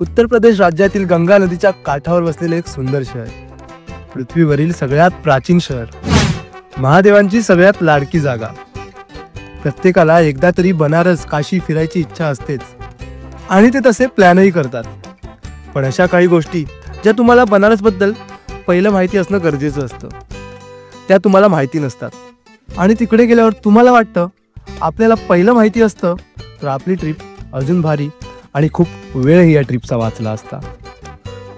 उत्तर प्रदेश राज्यातील गंगा नदीच्या काठावर वसलेले एक सुंदर शहर, पृथ्वीवरील सगळ्यात प्राचीन शहर, महादेवांची सगळ्यात लाडकी जागा। प्रत्येकाला एकदा तरी बनारस काशी फिरायची इच्छा असतेच आणि ते तसे प्लॅनही करतात। पण अशा काही गोष्टी ज्या तुम्हाला बनारस बद्दल पहिलं माहिती असणं गरजेचं असतं, त्या तुम्हाला माहिती नसतात आणि तिकडे गेल्यावर तुम्हाला वाटतं आपल्याला पहिलं माहिती असतं तर आपली ट्रिप अजून भारी आणि खूप वेळही या ट्रिपचा वाचला असता।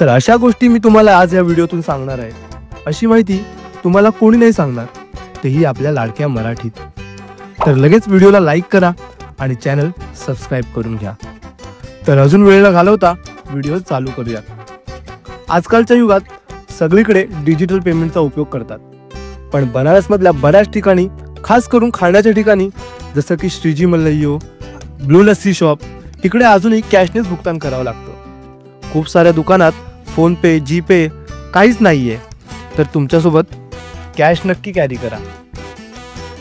तर अशा गोष्टी मी तुम्हाला आज या व्हिडिओतून सांगणार आहे। अशी माहिती तुम्हाला कोणी नाही सांगणार, तेही आपल्या लाडक्या मराठीत। तर लगेच व्हिडिओला लाईक करा आणि चॅनल सबस्क्राईब करून घ्या। तर अजून वेळ न घालवता व्हिडिओ चालू करूया। आजकालच्या युगात सगळीकडे डिजिटल पेमेंटचा उपयोग करतात, पण बनारसमधल्या बऱ्याच ठिकाणी, खास करून खाण्याच्या ठिकाणी जसं की श्रीजी मल्लय्यो, ब्लू लस्सी शॉप, इकडे अजूनही कॅशनेच भुगतान करावं लागतं। खूप साऱ्या दुकानात फोन पे, जीपे काहीच नाहीये, तर तुमच्यासोबत कॅश नक्की कॅरी करा।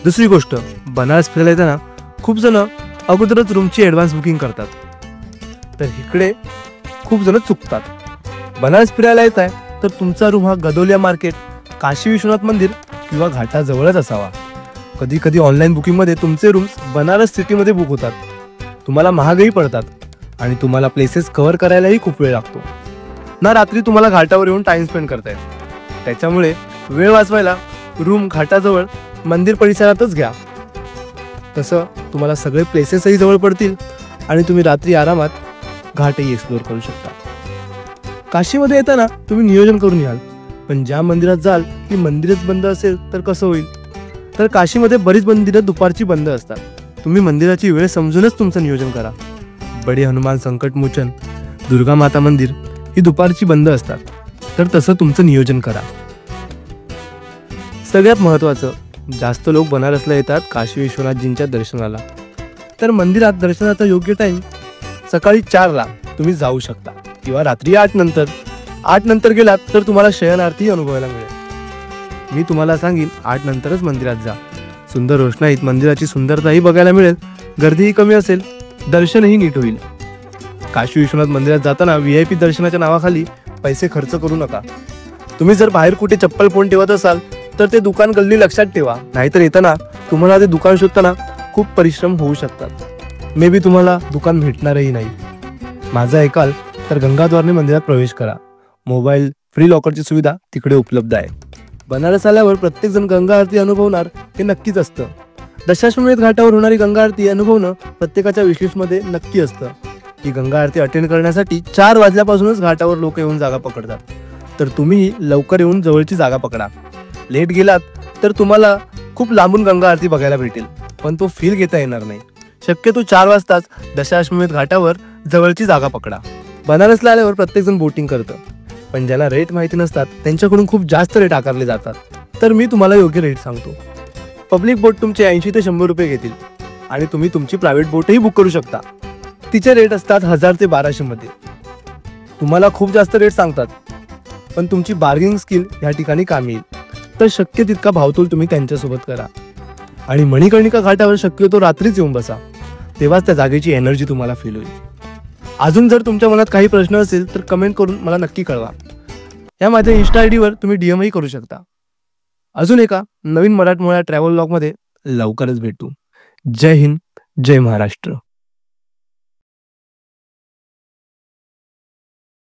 दुसरी गोष्ट, बनारस फिरायला येताना खूप जण अगोदरच रूमची ॲडव्हान्स बुकिंग करतात, तर इकडे खूप जण चुकतात। बनारस फिरायला येत आहे तर तुमचा रूम हा गदोलिया मार्केट, काशी विश्वनाथ मंदिर किंवा घाटाजवळच असावा। कधी कधी ऑनलाईन बुकिंगमध्ये तुमचे रूम्स बनारस सिटीमध्ये बुक होतात, तुम्हाला महागही पडतात आणि तुम्हाला प्लेसेस कव्हर करायलाही खूप वेळ लागतो ना। रात्री तुम्हाला घाटावर येऊन टाइम स्पेंड करता येईल, त्याच्यामुळे वेळ वाचवायला रूम घाटाजवळ मंदिर परिसरातच घ्या। तसं तुम्हाला सगळे प्लेसेसही जवळ पडतील आणि तुम्ही रात्री आरामात घाटही एक्सप्लोर करू शकता। काशीमध्ये येताना तुम्ही नियोजन करून याल, पण ज्या मंदिरात जाल ती मंदिरच बंद असेल तर कसं होईल? तर काशीमध्ये बरीच मंदिरं दुपारची बंद असतात। तुम्ही मंदिराची वेळ समजूनच तुमचं नियोजन करा। बडे हनुमान संकटमोचन, दुर्गा माता मंदिर ही दुपारची बंद असतात, तर तसं तुमचं नियोजन करा। सगळ्यात महत्त्वाचं, जास्त लोक बनारसला येतात काशी विश्वनाथजींच्या दर्शनाला, तर मंदिरात दर्शनाचा योग्य टाईम सकाळी 4ला तुम्ही जाऊ शकता किंवा रात्री 8 नंतर गेलात तर तुम्हाला शयन आरती अनुभवायला मिळेल। मी तुम्हाला सांगेन 8 नंतरच मंदिरात जा। सुंदर रोषणाईत मंदिराची सुंदरताही बघायला मिळेल, गर्दीही कमी असेल, दर्शनही नीट होईल। काशी विश्वनाथ मंदिरात जाताना VIP दर्शनाच्या नावाखाली पैसे खर्च करू नका। तुम्ही जर बाहेर कुठे चप्पल फोन ठेवत असाल तर ते दुकान गल्ली लक्षात ठेवा, नाहीतर येताना तुम्हाला ते दुकान शोधताना खूप परिश्रम होऊ शकतात। मे बी तुम्हाला दुकान भेटणारही नाही। माझं ऐकाल तर गंगाद्वारने मंदिरात प्रवेश करा। मोबाईल फ्री लॉकरची सुविधा तिकडे उपलब्ध आहे। बनारस आल्यावर प्रत्येक जण गंगा आरती अनुभवणार हे नक्कीच असतं। दशाश्वमेध घाटावर होणारी गंगा आरती अनुभवणं प्रत्येकाच्या विशलिस्टमध्ये नक्की असतं। ही गंगा आरती अटेंड करण्यासाठी 4 वाजल्यापासूनच घाटावर लोक येऊन जागा पकडतात, तर तुम्ही लवकर येऊन जवळची जागा पकडा। लेट गेलात तर तुम्हाला खूप लांबून गंगा आरती बघायला भेटेल, पण तो फील घेता येणार नाही। शक्यतो 4 वाजताच दशाश्वमेध घाटावर जवळची जागा पकडा। बनारसला आल्यावर प्रत्येक जण बोटिंग करतं, पण ज्याला रेट माहिती नसतात त्यांच्याकडून खूप जास्त रेट आकारले जातात, तर मी तुम्हाला योग्य रेट सांगतो। पब्लिक बोट तुमचे 80 ते 100 रुपये घेतील आणि तुम्ही तुमची प्रायव्हेट बोटही बुक करू शकता। तिचे रेट असतात 1000 ते 1200 मध्ये। तुम्हाला खूप जास्त रेट सांगतात, पण तुमची बार्गेनिंग स्किल या ठिकाणी कामी येईल, तर शक्य तितका भावतोल तुम्ही त्यांच्यासोबत करा। आणि मणिकर्णिका घाटावर शक्यतो रात्रीच येऊन बसा, तेव्हाच त्या जागेची एनर्जी तुम्हाला फील होईल। अजून जर तुमच्या मनात काही प्रश्न असेल तर कमेंट करून मला नक्की कळवा। या माझ्या इंस्टा ID वर तुम्ही DM ही करू शकता। अजून एका नवीन मराठमोळ्या ट्रॅव्हल व्लॉगमध्ये लवकरच भेटू। जय हिंद, जय महाराष्ट्र।